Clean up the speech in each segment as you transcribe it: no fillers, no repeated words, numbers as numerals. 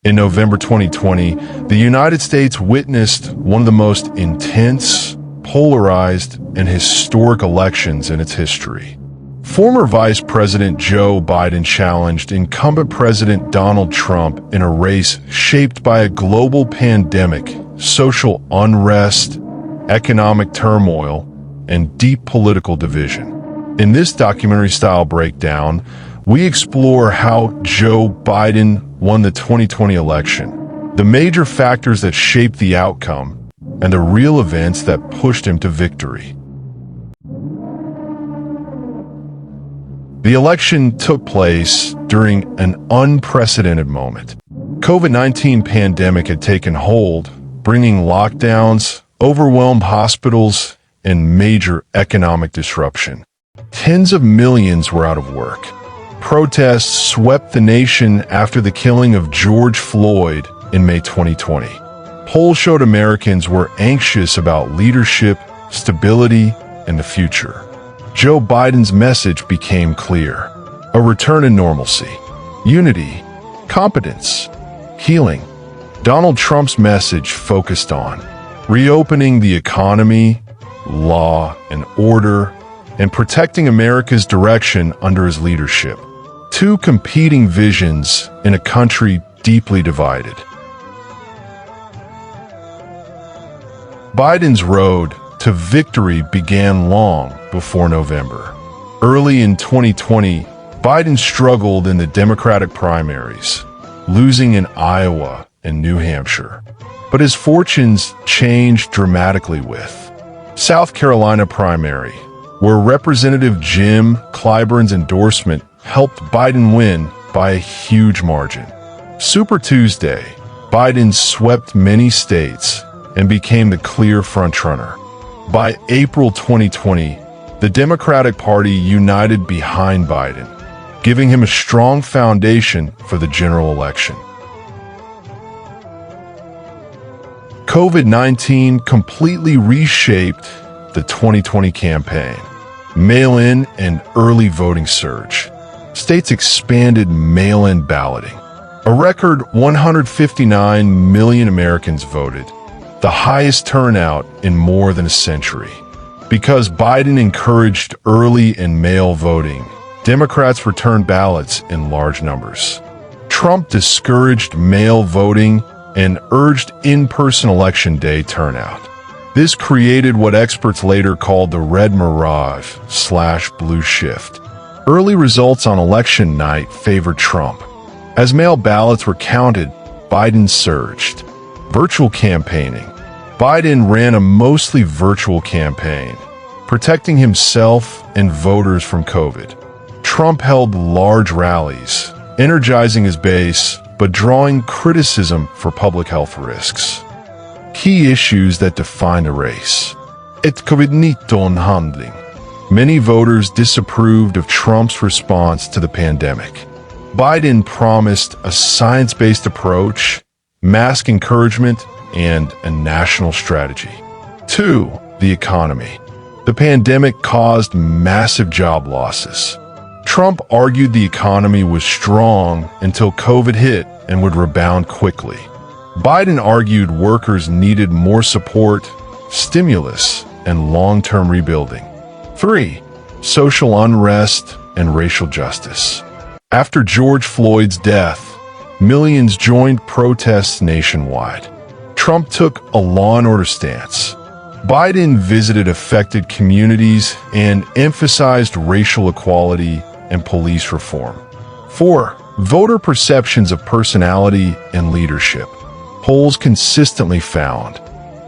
In November 2020, the United States witnessed one of the most intense, polarized, and historic elections in its history. Former Vice President Joe Biden challenged incumbent President Donald Trump in a race shaped by a global pandemic, social unrest, economic turmoil, and deep political division. In this documentary-style breakdown, we explore how Joe Biden won the 2020 election, the major factors that shaped the outcome, and the real events that pushed him to victory. The election took place during an unprecedented moment. COVID-19 pandemic had taken hold, bringing lockdowns, overwhelmed hospitals, and major economic disruption. Tens of millions were out of work. Protests swept the nation after the killing of George Floyd in May 2020. Polls showed Americans were anxious about leadership, stability, and the future. Joe Biden's message became clear: a return to normalcy, unity, competence, healing. Donald Trump's message focused on reopening the economy, law and order, and protecting America's direction under his leadership. Two competing visions in a country deeply divided. Biden's road to victory began long before November. Early in 2020, Biden struggled in the Democratic primaries, losing in Iowa and New Hampshire. But his fortunes changed dramatically with South Carolina primary, where Representative Jim Clyburn's endorsement helped Biden win by a huge margin. Super Tuesday, Biden swept many states and became the clear frontrunner. By April 2020, the Democratic Party united behind Biden, giving him a strong foundation for the general election. COVID-19 completely reshaped the 2020 campaign. Mail-in and early voting surge. States expanded mail-in balloting. A record 159 million Americans voted, the highest turnout in more than a century. Because Biden encouraged early and mail voting, Democrats returned ballots in large numbers. Trump discouraged mail voting and urged in-person election day turnout. This created what experts later called the red mirage/blue shift. Early results on election night favored Trump. As mail ballots were counted, Biden surged. Virtual campaigning. Biden ran a mostly virtual campaign, protecting himself and voters from COVID. Trump held large rallies, energizing his base, but drawing criticism for public health risks. Key issues that defined the race. Ett covid-19 handling. Many voters disapproved of Trump's response to the pandemic. Biden promised a science-based approach, mask encouragement, and a national strategy. 2. The economy. The pandemic caused massive job losses. Trump argued the economy was strong until COVID hit and would rebound quickly. Biden argued workers needed more support, stimulus, and long-term rebuilding. 3. Social unrest and racial justice. After George Floyd's death, millions joined protests nationwide. Trump took a law and order stance. Biden visited affected communities and emphasized racial equality and police reform. 4. Voter perceptions of personality and leadership. Polls consistently found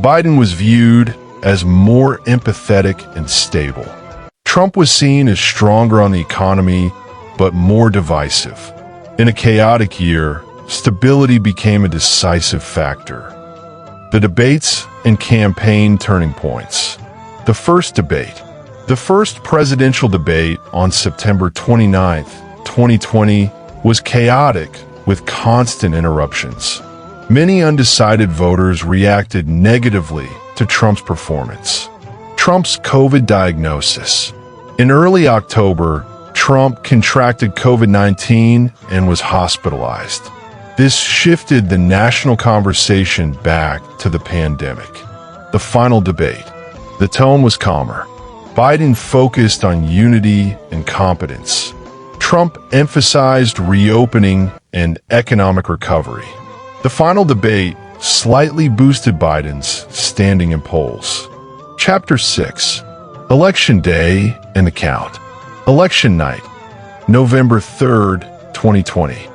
Biden was viewed as more empathetic and stable. Trump was seen as stronger on the economy, but more divisive. In a chaotic year, stability became a decisive factor. The debates and campaign turning points. The first debate. The first presidential debate on September 29, 2020, was chaotic with constant interruptions. Many undecided voters reacted negatively to Trump's performance. Trump's COVID diagnosis. In early October, Trump contracted COVID-19 and was hospitalized. This shifted the national conversation back to the pandemic. The final debate. The tone was calmer. Biden focused on unity and competence. Trump emphasized reopening and economic recovery. The final debate slightly boosted Biden's standing in polls. Chapter 6. Election Day and the Count. Election Night, November 3rd, 2020.